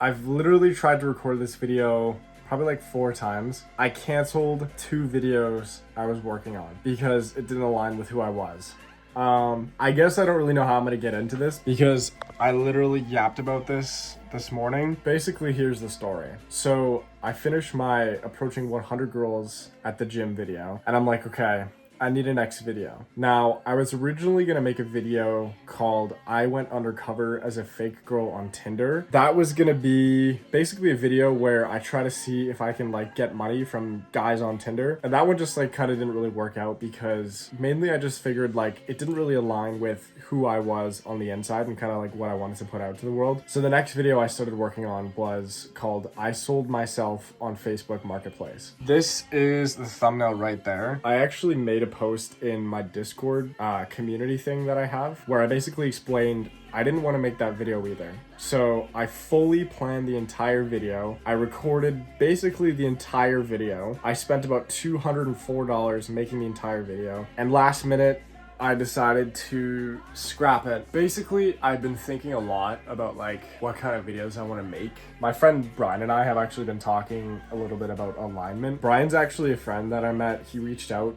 I've literally tried to record this video probably like 4 times. I canceled 2 videos I was working on because it didn't align with who I was. I guess I don't really know how I'm gonna get into this because I literally yapped about this morning. Basically, here's the story. So I finished my approaching 100 girls at the gym video and I'm like, okay, I need a next video. Now, I was originally gonna make a video called I Went Undercover as a Fake Girl on Tinder. That was gonna be basically a video where I try to see if I can like get money from guys on Tinder. And that one just like kind of didn't really work out because mainly I just figured like it didn't really align with who I was on the inside and kind of like what I wanted to put out to the world. So the next video I started working on was called I Sold Myself on Facebook Marketplace. This is the thumbnail right there. I actually made a post in my Discord community thing that I have where I basically explained I didn't want to make that video either. So I fully planned the entire video. I recorded basically the entire video. I spent about $204 making the entire video. And last minute, I decided to scrap it. Basically, I've been thinking a lot about like what kind of videos I want to make. My friend Brian and I have actually been talking a little bit about alignment. Brian's actually a friend that I met. He reached out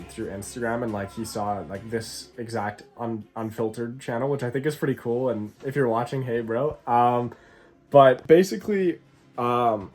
through Instagram and like he saw like this exact unfiltered channel, which I think is pretty cool. And if you're watching, hey bro. But basically,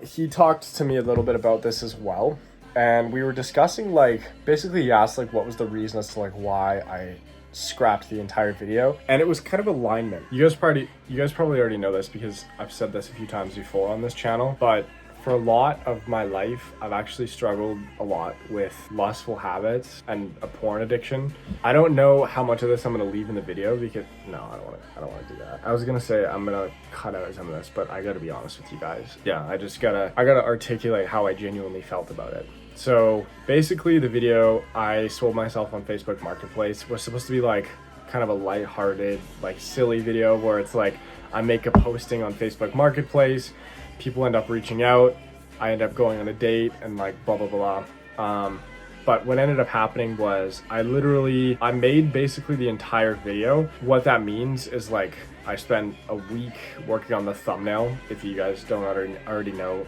he talked to me a little bit about this as well. And we were discussing like, basically he asked like what was the reason as to like why I scrapped the entire video. And it was kind of alignment. You guys probably already know this because I've said this a few times before on this channel, but for a lot of my life, I've actually struggled a lot with lustful habits and a porn addiction. I don't know how much of this I'm gonna leave in the video because no, I don't wanna do that. I was gonna say I'm gonna cut out some of this, but I gotta be honest with you guys. Yeah, I gotta articulate how I genuinely felt about it. So basically the video I sold myself on Facebook Marketplace was supposed to be like kind of a lighthearted, like silly video where it's like I make a posting on Facebook Marketplace, people end up reaching out, I end up going on a date and like blah, blah, blah. But what ended up happening was I made basically the entire video. What that means is like I spent a week working on the thumbnail. If you guys don't already know,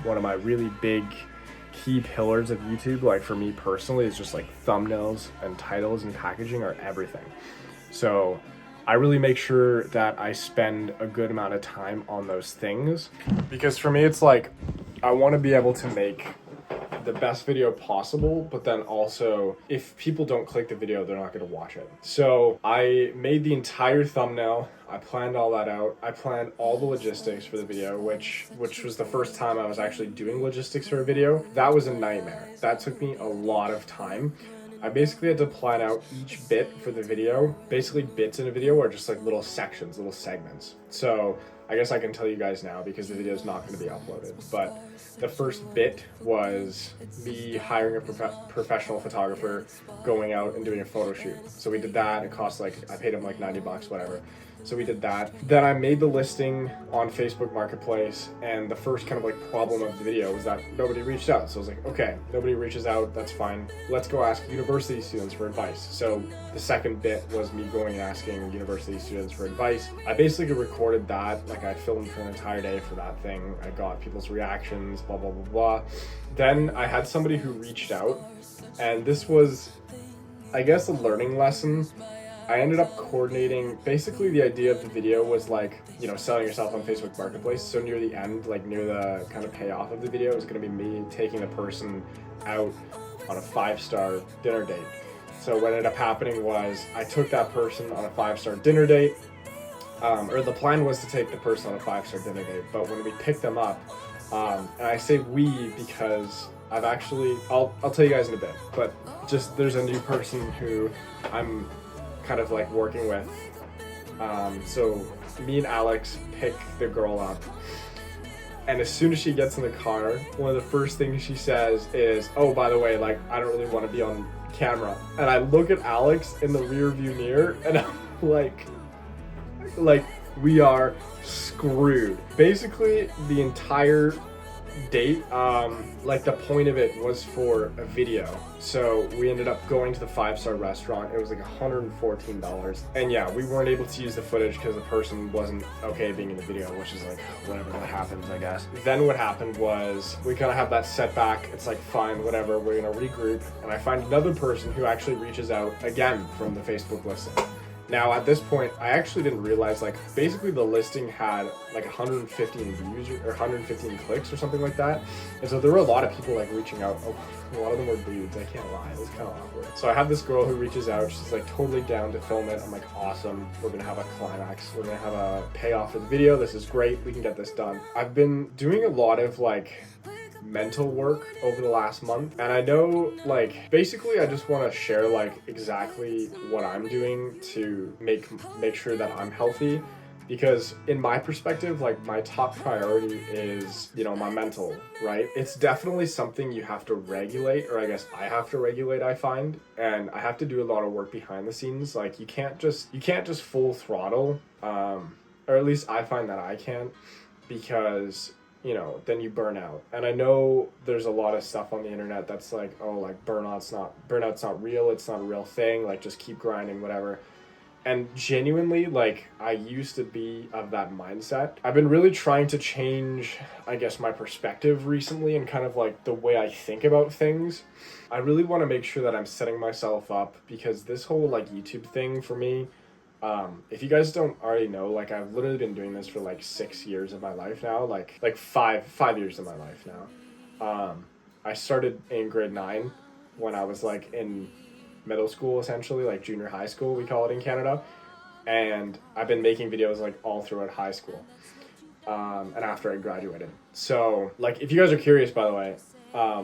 one of my really big key pillars of YouTube, like for me personally, is just like thumbnails and titles and packaging are everything. So I really make sure that I spend a good amount of time on those things because for me, it's like, I want to be able to make the best video possible, but then also if people don't click the video, they're not going to watch it. So I made the entire thumbnail. I planned all that out. I planned all the logistics for the video, which was the first time I was actually doing logistics for a video. That was a nightmare. That took me a lot of time. I basically had to plan out each bit for the video. Basically bits in a video are just like little sections, little segments. So I guess I can tell you guys now because the video is not going to be uploaded. But the first bit was me hiring a professional photographer, going out and doing a photo shoot. So we did that. It cost like, I paid him like 90 bucks, whatever. So we did that. Then I made the listing on Facebook Marketplace, and the first kind of like problem of the video was that nobody reached out. So I was like, okay, nobody reaches out, that's fine. Let's go ask university students for advice. So the second bit was me going and asking university students for advice. I basically recorded that, like I filmed for an entire day for that thing. I got people's reactions, blah, blah, blah, blah. Then I had somebody who reached out, and this was, I guess, a learning lesson. I ended up coordinating, basically the idea of the video was like, you know, selling yourself on Facebook Marketplace. So near the end, like near the kind of payoff of the video, it was gonna be me taking the person out on a 5-star dinner date. So what ended up happening was I took that person on a 5-star dinner date, or the plan was to take the person on a 5-star dinner date. But when we picked them up, and I say we because I've actually, I'll tell you guys in a bit, but just there's a new person who I'm kind of like working with. So me and Alex pick the girl up, and as soon as she gets in the car, one of the first things she says is, oh, by the way, like I don't really want to be on camera. And I look at Alex in the rear view mirror and I'm like we are screwed. Basically the entire date. Like the point of it was for a video. So we ended up going to the 5-star restaurant. It was like $114. And yeah, we weren't able to use the footage because the person wasn't okay being in the video, which is like, whatever, that happens, I guess. Then what happened was we kind of have that setback. It's like, fine, whatever, we're gonna regroup. And I find another person who actually reaches out again from the Facebook listing. Now at this point, I actually didn't realize, like, basically the listing had like 115 views or 115 clicks or something like that. And so there were a lot of people like reaching out. Oh, a lot of them were dudes, I can't lie, it was kind of awkward. So I have this girl who reaches out, she's like totally down to film it. I'm like, awesome, we're gonna have a climax, we're gonna have a payoff for the video, this is great, we can get this done. I've been doing a lot of like mental work over the last month, and I know, like, basically I just want to share like exactly what I'm doing to make sure that I'm healthy, because in my perspective, like, my top priority is, you know, my mental, right? It's definitely something you have to regulate, or I guess I have to regulate, I find, and I have to do a lot of work behind the scenes. Like, you can't just full throttle, or at least I find that I can't, because, you know, then you burn out. And I know there's a lot of stuff on the internet that's like, oh, like, burnout's not real, it's not a real thing, like, just keep grinding, whatever. And genuinely, like, I used to be of that mindset. I've been really trying to change, I guess, my perspective recently, and kind of like the way I think about things. I really want to make sure that I'm setting myself up, because this whole like YouTube thing for me, if you guys don't already know, like, I've literally been doing this for like 6 years of my life now, like five years of my life now. I started in grade 9 when I was like in middle school, essentially, like junior high school, we call it in Canada. And I've been making videos like all throughout high school, and after I graduated. So, like, if you guys are curious, by the way,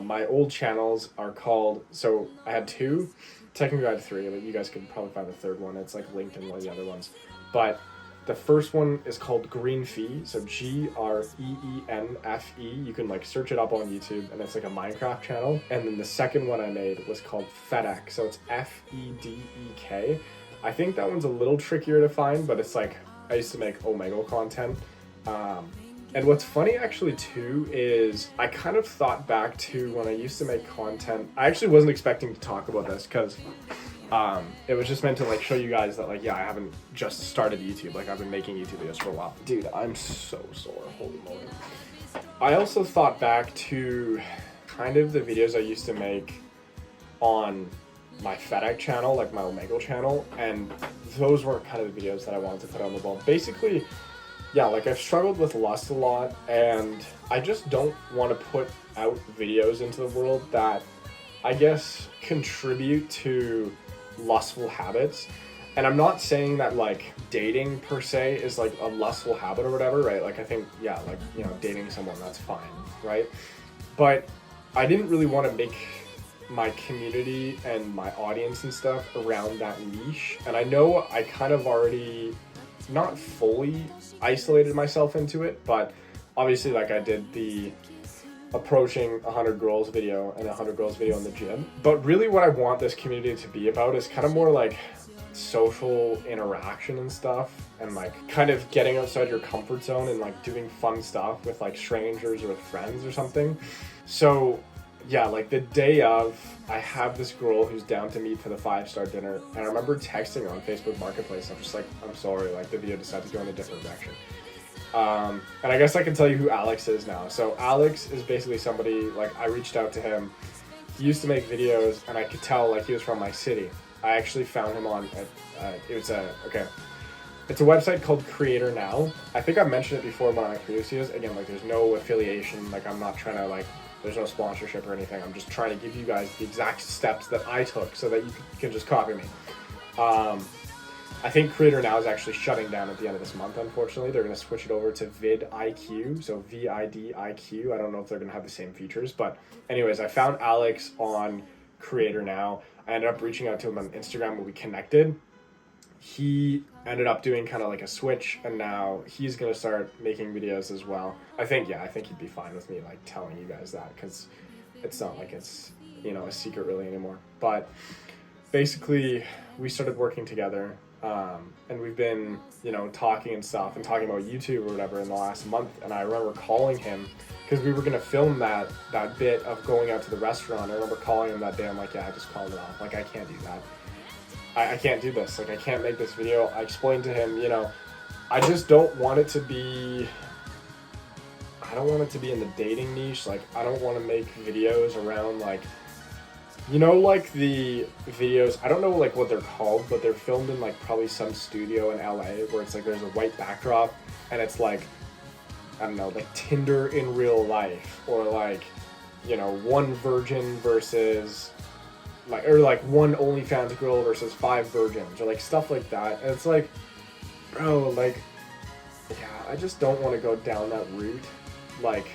my old channels are called, so I had 2, technically I had 3, but you guys could probably find the third one. It's like linked in one of the other ones. But the first one is called Greenfee, so Greenfe. You can like search it up on YouTube, and it's like a Minecraft channel. And then the second one I made was called Fedek, so it's Fedek. I think that one's a little trickier to find, but it's like, I used to make Omegle content. And what's funny actually too is I kind of thought back to when I used to make content. I actually wasn't expecting to talk about this, because it was just meant to like show you guys that, like, yeah, I haven't just started YouTube, like, I've been making YouTube videos for a while. Dude, I'm so sore, holy moly. I also thought back to kind of the videos I used to make on my Fedek channel, like my Omegle channel, and those weren't kind of the videos that I wanted to put on the wall. Basically, yeah, like, I've struggled with lust a lot, and I just don't want to put out videos into the world that, I guess, contribute to lustful habits. And I'm not saying that, like, dating per se is like a lustful habit or whatever, right? Like, I think, yeah, like, you know, dating someone, that's fine, right? But I didn't really want to make my community and my audience and stuff around that niche. And I know I kind of already not fully isolated myself into it, but obviously, like, I did the approaching 100 girls video and 100 girls video in the gym. But really what I want this community to be about is kind of more like social interaction and stuff, and like kind of getting outside your comfort zone and like doing fun stuff with like strangers or with friends or something. So yeah, like the day of, I have this girl who's down to meet for the 5-star dinner, and I remember texting her on Facebook Marketplace. I'm just like, I'm sorry, like, the video decided to go in a different direction. And I guess I can tell you who Alex is now. So Alex is basically somebody, like, I reached out to him. He used to make videos, and I could tell, like, he was from my city. I actually found him on, it's a website called Creator Now. I think I mentioned it before in one of my previous videos. Again, like, there's no affiliation, like, I'm not trying to, like, there's no sponsorship or anything. I'm just trying to give you guys the exact steps that I took so that you can just copy me. I think Creator Now is actually shutting down at the end of this month, unfortunately. They're going to switch it over to vidIQ, so VIDIQ. I don't know if they're going to have the same features, but anyways, I found Alex on Creator Now. I ended up reaching out to him on Instagram when we connected. He ended up doing kind of like a switch, and now he's going to start making videos as well. I think he'd be fine with me, like, telling you guys that, because it's not like it's, you know, a secret really anymore. But basically, we started working together. And we've been, talking and stuff and talking about YouTube or whatever in the last month. And I remember calling him because we were going to film that bit of going out to the restaurant. I remember calling him that day. I'm like, yeah, I just called it off. Like, I can't do that. I can't do this. Like, I can't make this video. I explained to him, I just don't want it to be, in the dating niche. Like, I don't want to make videos around, like, like the videos, I don't know like what they're called, but they're filmed in like probably some studio in LA where it's like there's a white backdrop and it's like, I don't know, like Tinder in real life, or like, one virgin versus like, or like one OnlyFans girl versus 5 virgins, or like stuff like that. And it's like, bro, like, yeah, I just don't want to go down that route. Like,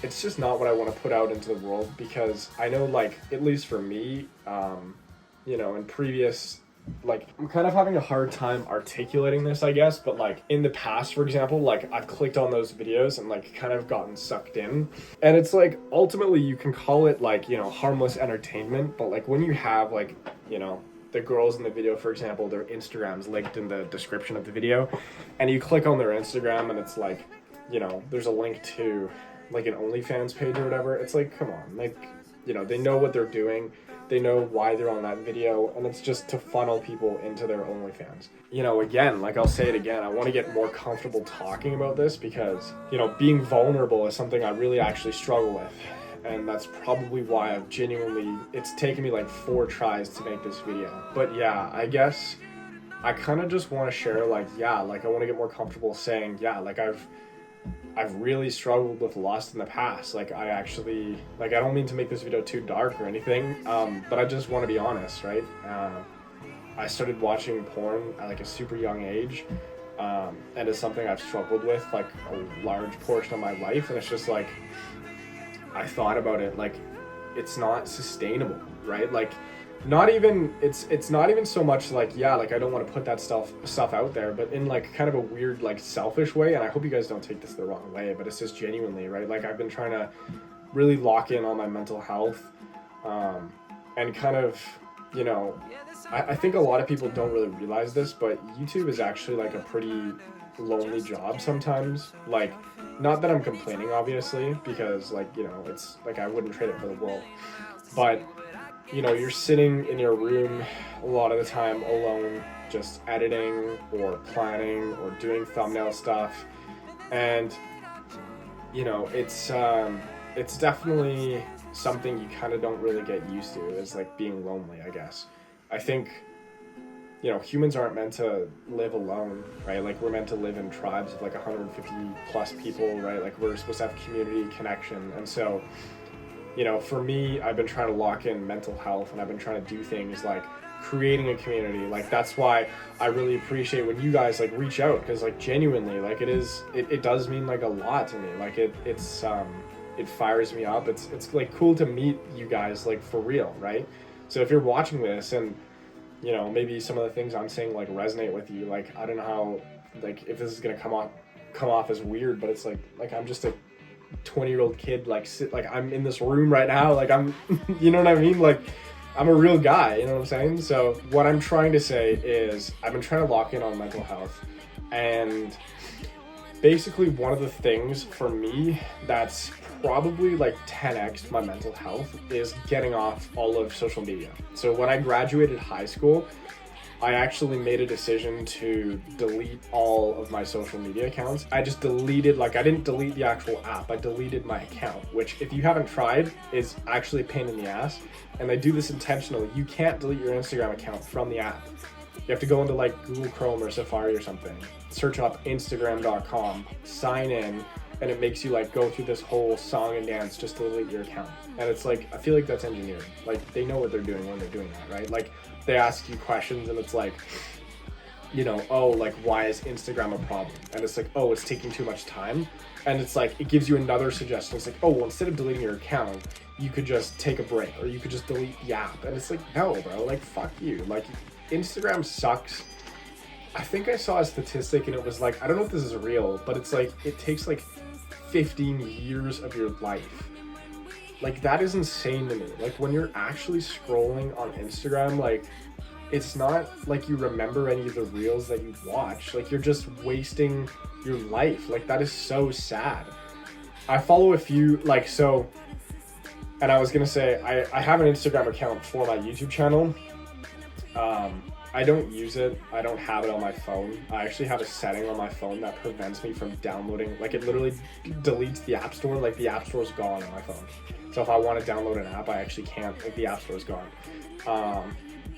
it's just not what I want to put out into the world, because I know, like, at least for me, in previous, like, I'm kind of having a hard time articulating this, I guess, but like in the past, for example, like I've clicked on those videos and like kind of gotten sucked in, and it's like ultimately you can call it like, harmless entertainment, but like when you have like, the girls in the video, for example, their Instagram's linked in the description of the video, and you click on their Instagram and it's like, there's a link to like an OnlyFans page or whatever. It's like, come on, like, they know what they're doing, they know why they're on that video, and it's just to funnel people into their OnlyFans. Again, like I'll say it again, I want to get more comfortable talking about this because, being vulnerable is something I really actually struggle with. And that's probably why it's taken me like 4 tries to make this video. But yeah, I guess I kind of just want to share, like, yeah, like I want to get more comfortable saying, yeah, like I've really struggled with lust in the past. Like, I don't mean to make this video too dark or anything, but I just want to be honest, right? I started watching porn at like a super young age, and it's something I've struggled with like a large portion of my life, and it's just like, I thought about it, like, it's not sustainable, right? Like, it's not even so much like, yeah, like I don't want to put that stuff out there, but in like kind of a weird, like, selfish way. And I hope you guys don't take this the wrong way, but it's just genuinely, right? Like, I've been trying to really lock in on my mental health, and kind of, I think a lot of people don't really realize this, but YouTube is actually like a pretty lonely job sometimes. Like, not that I'm complaining, obviously, because like, it's like I wouldn't trade it for the world, but you're sitting in your room a lot of the time alone, just editing or planning or doing thumbnail stuff. And, it's definitely something you kind of don't really get used to, is like being lonely, I guess. I think, humans aren't meant to live alone, right? Like, we're meant to live in tribes of like 150 plus people, right? Like, we're supposed to have community connection. And so, for me, I've been trying to lock in mental health, and I've been trying to do things like creating a community. Like, that's why I really appreciate when you guys like reach out, because like genuinely, like it does mean like a lot to me. Like, it fires me up. It's like cool to meet you guys, like, for real, right? So if you're watching this and, maybe some of the things I'm saying like resonate with you, like, I don't know how, like, if this is gonna come off as weird, but it's like I'm just a 20-year-old kid, like, I'm in this room right now, like, I'm you know what I mean, like, I'm a real guy, you know what I'm saying? So what I'm trying to say is I've been trying to lock in on mental health, and basically one of the things for me that's probably like 10x my mental health is getting off all of social media. So when I graduated high school, I actually made a decision to delete all of my social media accounts. I just deleted, like, I didn't delete the actual app, I deleted my account, which, if you haven't tried, is actually a pain in the ass. And they do this intentionally. You can't delete your Instagram account from the app. You have to go into like Google Chrome or Safari or something, search up Instagram.com, sign in, and it makes you like go through this whole song and dance just to delete your account. And it's like, I feel like that's engineering. Like, they know what they're doing when they're doing that, right? Like, they ask you questions and it's like, oh, like, why is Instagram a problem? And it's like, oh, it's taking too much time. And it's like, it gives you another suggestion. It's like, oh, well, instead of deleting your account, you could just take a break, or you could just delete the app. And it's like, no, bro, like, fuck you. Like, Instagram sucks. I think I saw a statistic and it was like, I don't know if this is real, but it's like, it takes like 15 years of your life. Like, that is insane to me. Like, when you're actually scrolling on Instagram, like, it's not like you remember any of the reels that you watch. Like, you're just wasting your life. Like, that is so sad. I follow a few, like, so, and I was gonna say, I have an Instagram account for my YouTube channel. I don't use it. I don't have it on my phone. I actually have a setting on my phone that prevents me from downloading. Like, it literally deletes the app store. Like, the app store's gone on my phone. So if I want to download an app, I actually can't. Like, the app store's gone.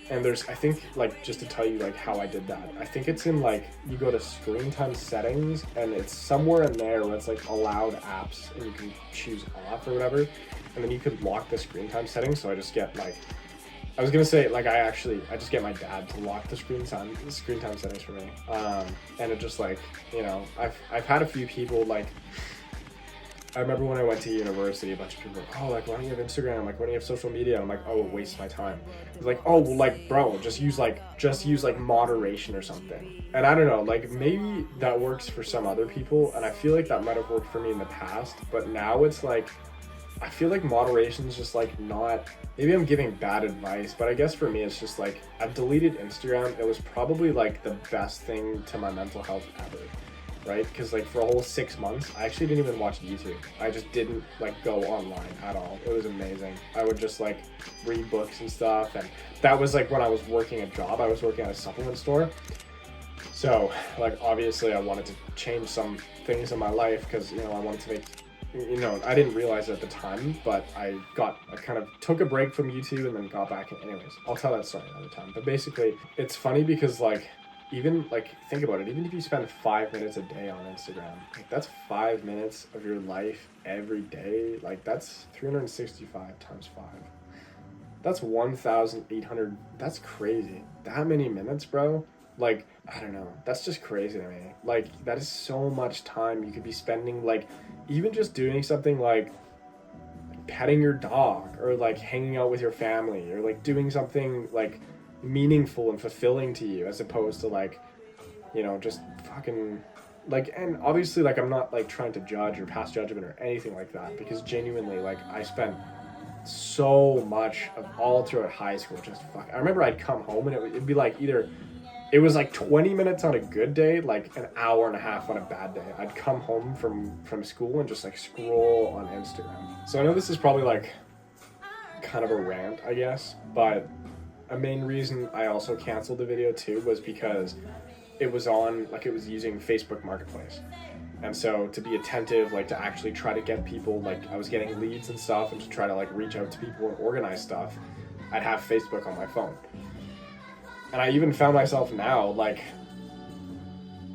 And there's, I think, like, just to tell you, like, how I did that. I think it's in, like, you go to screen time settings, and it's somewhere in there where it's, like, allowed apps, and you can choose off or whatever. And then you could lock the screen time settings. So I just get, like, I was gonna say, like, I just get my dad to lock the screen time settings for me. And it just, like, you know, I've had a few people, like, I remember when I went to university, a bunch of people were like, oh, like, why don't you have Instagram? Like, why don't you have social media? And I'm like, oh, it wastes my time. It's like, oh, well, like, bro, just use moderation or something. And I don't know, like, maybe that works for some other people, and I feel like that might have worked for me in the past, but now it's like, I feel like moderation is just, like, not, maybe I'm giving bad advice, but I guess for me it's just like, I've deleted Instagram. It was probably, like, the best thing to my mental health ever, right? Because, like, for a whole 6 months, I actually didn't even watch YouTube. I just didn't, like, go online at all. It was amazing. I would just, like, read books and stuff, and that was, like, when I was working a job. I was working at a supplement store. So, like, obviously I wanted to change some things in my life because, you know, I wanted to make, you know, I didn't realize it at the time, but I kind of took a break from YouTube and then got back in. Anyways, I'll tell that story another time. But basically, it's funny because, like, even, like, think about it, even if you spend 5 minutes a day on Instagram, like, that's 5 minutes of your life every day. Like, that's 365 times 5. That's 1,800. That's crazy. That many minutes, bro. Like, I don't know. That's just crazy to me. Like, that is so much time you could be spending, like, even just doing something like petting your dog, or, like, hanging out with your family, or, like, doing something, like, meaningful and fulfilling to you, as opposed to, like, you know, just fucking, like, and obviously, like, I'm not, like, trying to judge or pass judgment or anything like that, because genuinely, like, I spent so much of all throughout high school just I remember I'd come home and it'd be like, either it was like 20 minutes on a good day, like an hour and a half on a bad day. I'd come home from school and just, like, scroll on Instagram. So I know this is probably, like, kind of a rant, I guess, but a main reason I also canceled the video too was because it was on, like, it was using Facebook Marketplace. And so to be attentive, like, to actually try to get people, like, I was getting leads and stuff, and to try to, like, reach out to people and organize stuff, I'd have Facebook on my phone. And I even found myself now, like,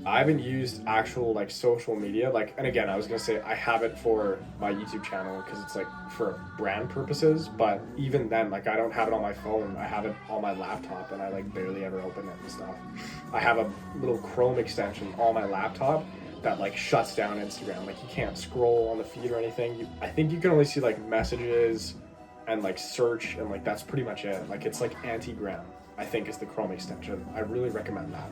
I haven't used actual, like, social media, like, and again, I was gonna say I have it for my YouTube channel because it's, like, for brand purposes, but even then, like, I don't have it on my phone. I have it on my laptop, and I, like, barely ever open it and stuff. I have a little Chrome extension on my laptop that, like, shuts down Instagram. Like, you can't scroll on the feed or anything. I think you can only see, like, messages and, like, search, and, like, that's pretty much it. Like, it's, like, anti-gram, I think, is the Chrome extension. I really recommend that.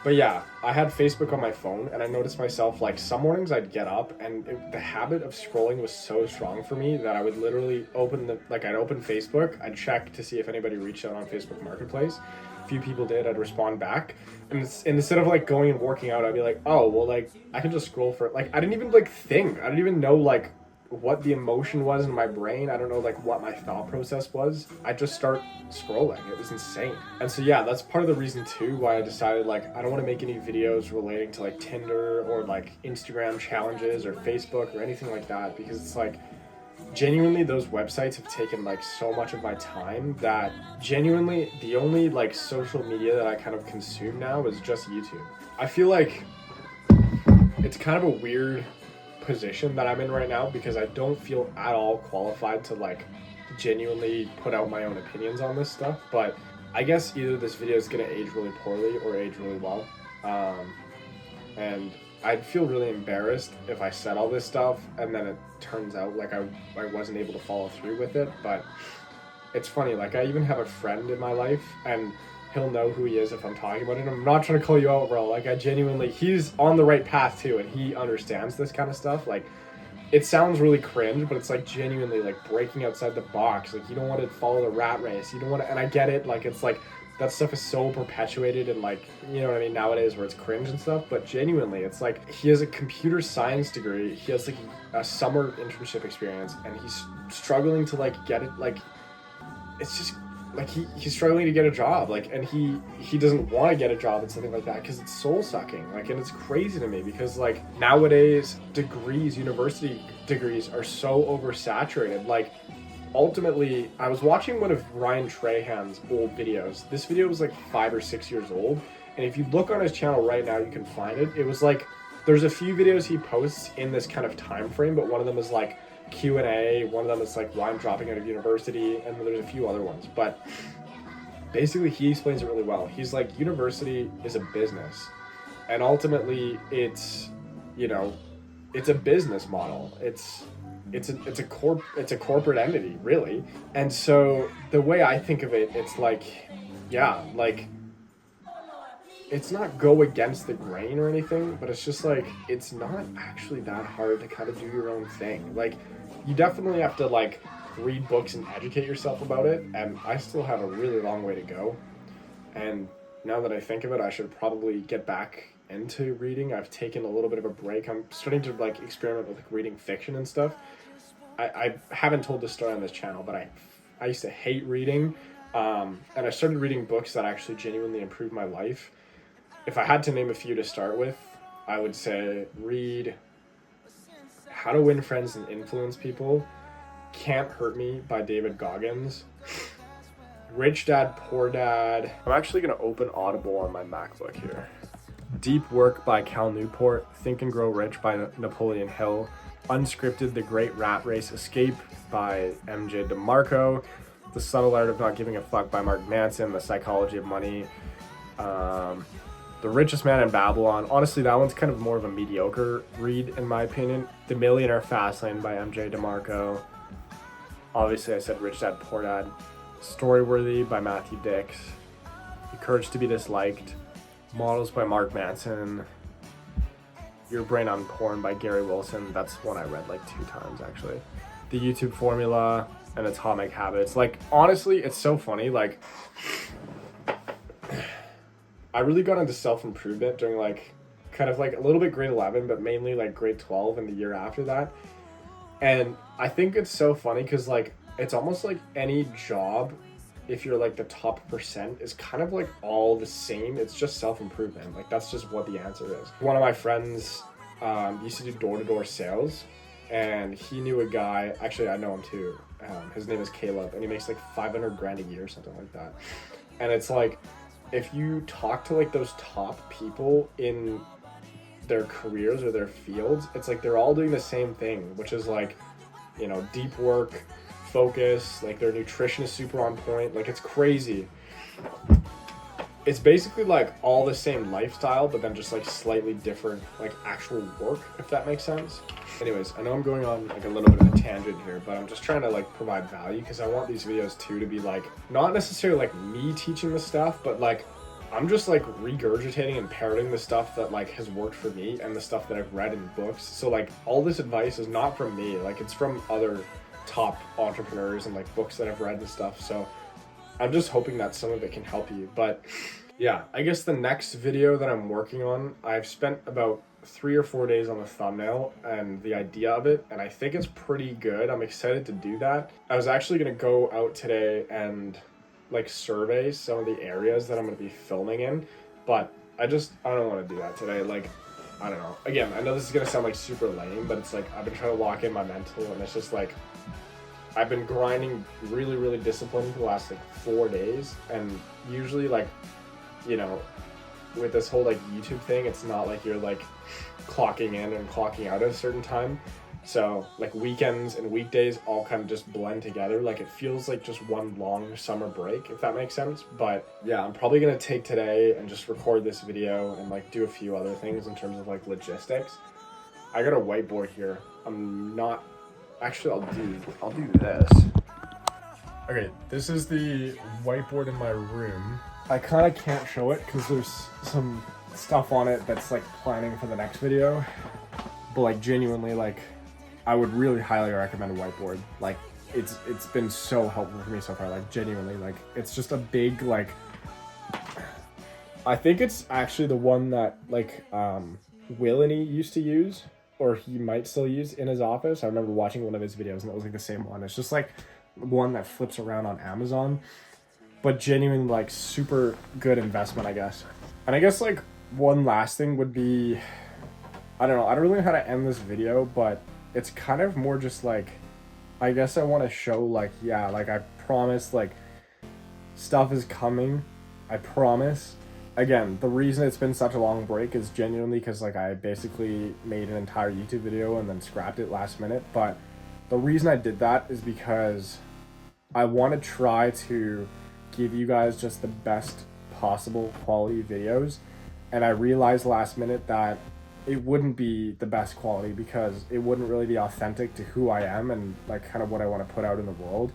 But yeah, I had Facebook on my phone, and I noticed myself, like, some mornings I'd get up, and the habit of scrolling was so strong for me that I would literally I'd open Facebook, I'd check to see if anybody reached out on Facebook Marketplace. A few people did, I'd respond back. And instead of, like, going and working out, I'd be like, oh, well, like, I can just scroll for, like, I didn't even, like, think. I didn't even know, like, what the emotion was in my brain. I don't know, like, what my thought process was. I just start scrolling. It was insane. And so, yeah, that's part of the reason too why I decided, like, I don't want to make any videos relating to, like, Tinder or, like, Instagram challenges or Facebook or anything like that, because it's like, genuinely, those websites have taken, like, so much of my time that genuinely the only, like, social media that I kind of consume now is just YouTube. I feel like it's kind of a weird position that I'm in right now, because I don't feel at all qualified to, like, genuinely put out my own opinions on this stuff, but I guess either this video is gonna age really poorly or age really well, and I'd feel really embarrassed if I said all this stuff and then it turns out like I wasn't able to follow through with it. But it's funny, like, I even have a friend in my life, and he'll know who he is if I'm talking about it. I'm not trying to call you out, bro. Like, I genuinely, he's on the right path too, and he understands this kind of stuff. Like, it sounds really cringe, but it's, like, genuinely, like, breaking outside the box. Like, you don't want to follow the rat race. You don't want to, and I get it. Like, it's, like, that stuff is so perpetuated and like, you know what I mean, nowadays where it's cringe and stuff, but genuinely it's like he has a computer science degree, he has like a summer internship experience, and he's struggling to like get it, like it's just like he's struggling to get a job, like, and he doesn't want to get a job and something like that because it's soul sucking, like, and it's crazy to me because like nowadays university degrees are so oversaturated. Like ultimately, I was watching one of Ryan Trahan's old videos. This video was like 5 or 6 years old, and if you look on his channel right now, you can find it. It was like, there's a few videos he posts in this kind of time frame, but one of them is like Q&A, one of them is like why I'm dropping out of university, and then there's a few other ones. But basically, he explains it really well. He's like, university is a business, and ultimately, it's, you know, it's a business model. It's a corporate entity, really. And so the way I think of it, it's like, yeah, like it's not go against the grain or anything, but it's just like, it's not actually that hard to kind of do your own thing. Like, you definitely have to like read books and educate yourself about it, and I still have a really long way to go. And now that I think of it, I should probably get back into reading. I've taken a little bit of a break. I'm starting to like experiment with like reading fiction and stuff. I haven't told this story on this channel, but I used to hate reading, and I started reading books that actually genuinely improved my life. If I had to name a few to start with, I would say read How to Win Friends and Influence People, Can't Hurt Me by David Goggins, Rich Dad, Poor Dad. I'm actually going to open Audible on my MacBook here. Deep Work by Cal Newport, Think and Grow Rich by Napoleon Hill, Unscripted, The Great Rat Race Escape by MJ DeMarco, The Subtle Art of Not Giving a Fuck by Mark Manson, The Psychology of Money, The Richest Man in Babylon. Honestly, that one's kind of more of a mediocre read in my opinion. The Millionaire Fastlane by MJ DeMarco. Obviously, I said Rich Dad, Poor Dad. Storyworthy by Matthew Dix. The Courage to Be Disliked. Models by Mark Manson. Your Brain on Porn by Gary Wilson. That's one I read like 2 times actually. The YouTube Formula and Atomic Habits. Like, honestly, it's so funny. Like, I really got into self-improvement during like kind of like a little bit grade 11, but mainly like grade 12 and the year after that. And I think it's so funny because like it's almost like any job, if you're like the top percent, is kind of like all the same. It's just self-improvement. Like, that's just what the answer is. One of my friends used to do door-to-door sales, and he knew a guy, actually I know him too. His name is Caleb, and he makes like 500 grand a year, something like that. And it's like, if you talk to like those top people in their careers or their fields, it's like they're all doing the same thing, which is like, you know, deep work, focus, like their nutrition is super on point. Like, it's crazy. It's basically like all the same lifestyle, but then just like slightly different like actual work, if that makes sense. Anyways, I know I'm going on like a little bit of a tangent here, but I'm just trying to like provide value because I want these videos too to be like not necessarily like me teaching the stuff, but like I'm just like regurgitating and parroting the stuff that like has worked for me and the stuff that I've read in books. So like all this advice is not from me, like it's from other top entrepreneurs and like books that I've read and stuff. So I'm just hoping that some of it can help you. But yeah, I guess the next video that I'm working on, I've spent about 3 or 4 days on the thumbnail and the idea of it, and I think it's pretty good. I'm excited to do that. I was actually going to go out today and like survey some of the areas that I'm going to be filming in, but I don't want to do that today. Like, I don't know. Again, I know this is going to sound like super lame, but it's like I've been trying to lock in my mental, and it's just like I've been grinding really, really disciplined for the last like 4 days, and usually like, you know, with this whole like YouTube thing, it's not like you're like clocking in and clocking out at a certain time. So like weekends and weekdays all kind of just blend together. Like, it feels like just one long summer break, if that makes sense. But yeah, I'm probably gonna take today and just record this video and like do a few other things in terms of like logistics. I got a whiteboard here. I'm not actually, I'll do this. Okay, this is the whiteboard in my room. I kind of can't show it because there's some stuff on it that's like planning for the next video, but like genuinely, like I would really highly recommend a whiteboard. Like, it's been so helpful for me so far. Like, genuinely, like it's just a big like I think it's actually the one that like Willany used to use, or he might still use in his office. I remember watching one of his videos and it was like the same one. It's just like one that flips around on Amazon, but genuine like super good investment, I guess. And I guess like one last thing would be, I don't know, I don't really know how to end this video, but it's kind of more just like, I guess I want to show like, yeah, like I promise like stuff is coming. I promise. Again, the reason it's been such a long break is genuinely because like I basically made an entire YouTube video and then scrapped it last minute. But the reason I did that is because I want to try to give you guys just the best possible quality videos. And I realized last minute that it wouldn't be the best quality because it wouldn't really be authentic to who I am and like kind of what I want to put out in the world.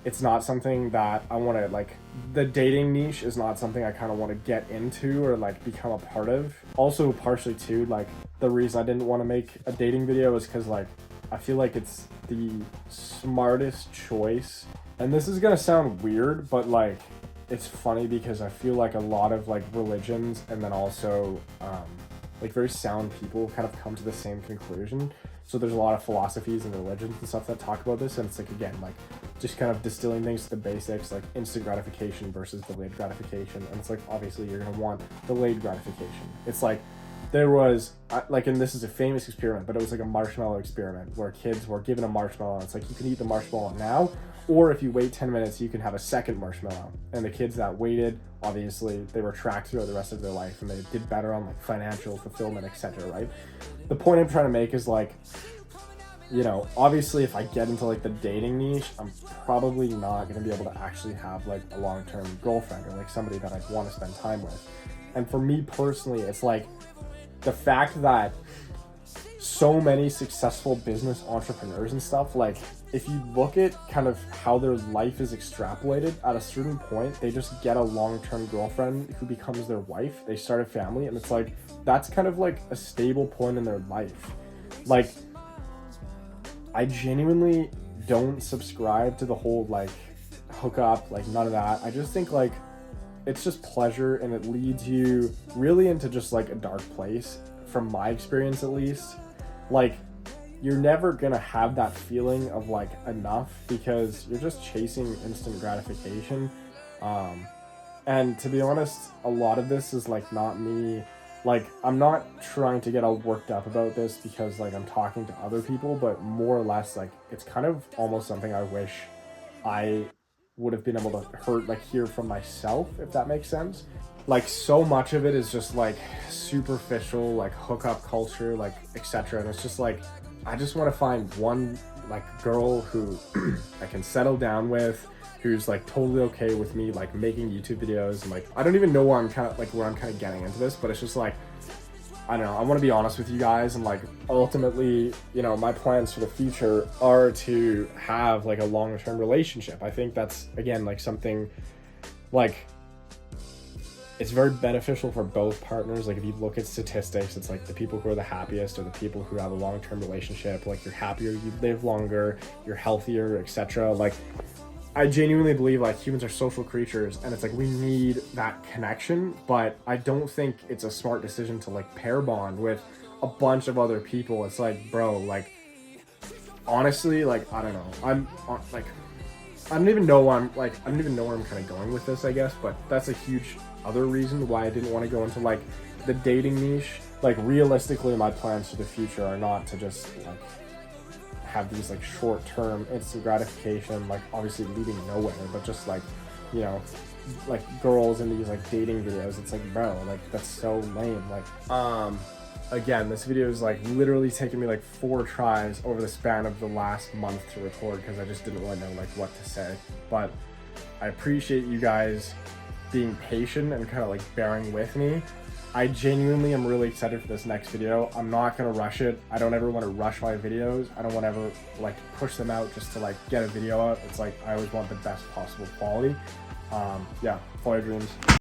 It's not something that I want to like, the dating niche is not something I kind of want to get into or like become a part of. Also partially too, like the reason I didn't want to make a dating video is because like I feel like it's the smartest choice. And this is gonna sound weird, but like it's funny because I feel like a lot of like religions and then also like very sound people kind of come to the same conclusion. So there's a lot of philosophies and religions and stuff that talk about this, and it's like, again, like just kind of distilling things to the basics, like instant gratification versus delayed gratification. And it's like, obviously you're gonna want delayed gratification. It's like there was like, and this is a famous experiment, but it was like a marshmallow experiment where kids were given a marshmallow and it's like, you can eat the marshmallow now, or if you wait 10 minutes, you can have a second marshmallow. And the kids that waited, obviously they were tracked throughout the rest of their life and they did better on like financial fulfillment, etc. Right? The point I'm trying to make is like, you know, obviously if I get into like the dating niche, I'm probably not going to be able to actually have like a long-term girlfriend or like somebody that I'd want to spend time with. And for me personally, it's like the fact that so many successful business entrepreneurs and stuff, like if you look at kind of how their life is extrapolated, at a certain point they just get a long-term girlfriend who becomes their wife, they start a family, and it's like that's kind of like a stable point in their life. Like I genuinely don't subscribe to the whole like hook up, like none of that. I just think like it's just pleasure and it leads you really into just like a dark place, from my experience at least. Like you're never gonna have that feeling of like enough because you're just chasing instant gratification. And to be honest, a lot of this is like not me. Like I'm not trying to get all worked up about this because like I'm talking to other people, but more or less like it's kind of almost something I wish I would have been able to hear from myself, if that makes sense. Like so much of it is just like superficial, like hookup culture, like etc. And it's just like I just want to find one like girl who I can settle down with, who's like totally okay with me like making YouTube videos. And like I don't even know where I'm kind of getting into this, but it's just like I don't know, I want to be honest with you guys, and like ultimately, you know, my plans for the future are to have like a long-term relationship. I think that's again like something like it's very beneficial for both partners. Like if you look at statistics, it's like the people who are the happiest are the people who have a long-term relationship. Like you're happier, you live longer, you're healthier, etc. Like I genuinely believe like humans are social creatures, and it's like we need that connection, but I don't think it's a smart decision to like pair bond with a bunch of other people. It's like, bro, like honestly, like I don't know, I don't even know where I'm kind of going with this, I guess, but that's a huge other reason why I didn't want to go into like the dating niche. Like realistically, my plans for the future are not to just like have these like short-term instant gratification, like obviously leading nowhere, but just like, you know, like girls in these like dating videos. It's like, bro, like that's so lame. Like again, this video is like literally taking me like 4 tries over the span of the last month to record because I just didn't really know like what to say. But I appreciate you guys being patient and kind of like bearing with me. I genuinely am really excited for this next video. I'm not gonna rush it. I don't ever want to rush my videos. I don't want to ever like push them out just to like get a video out. It's like I always want the best possible quality. Yeah, follow your dreams.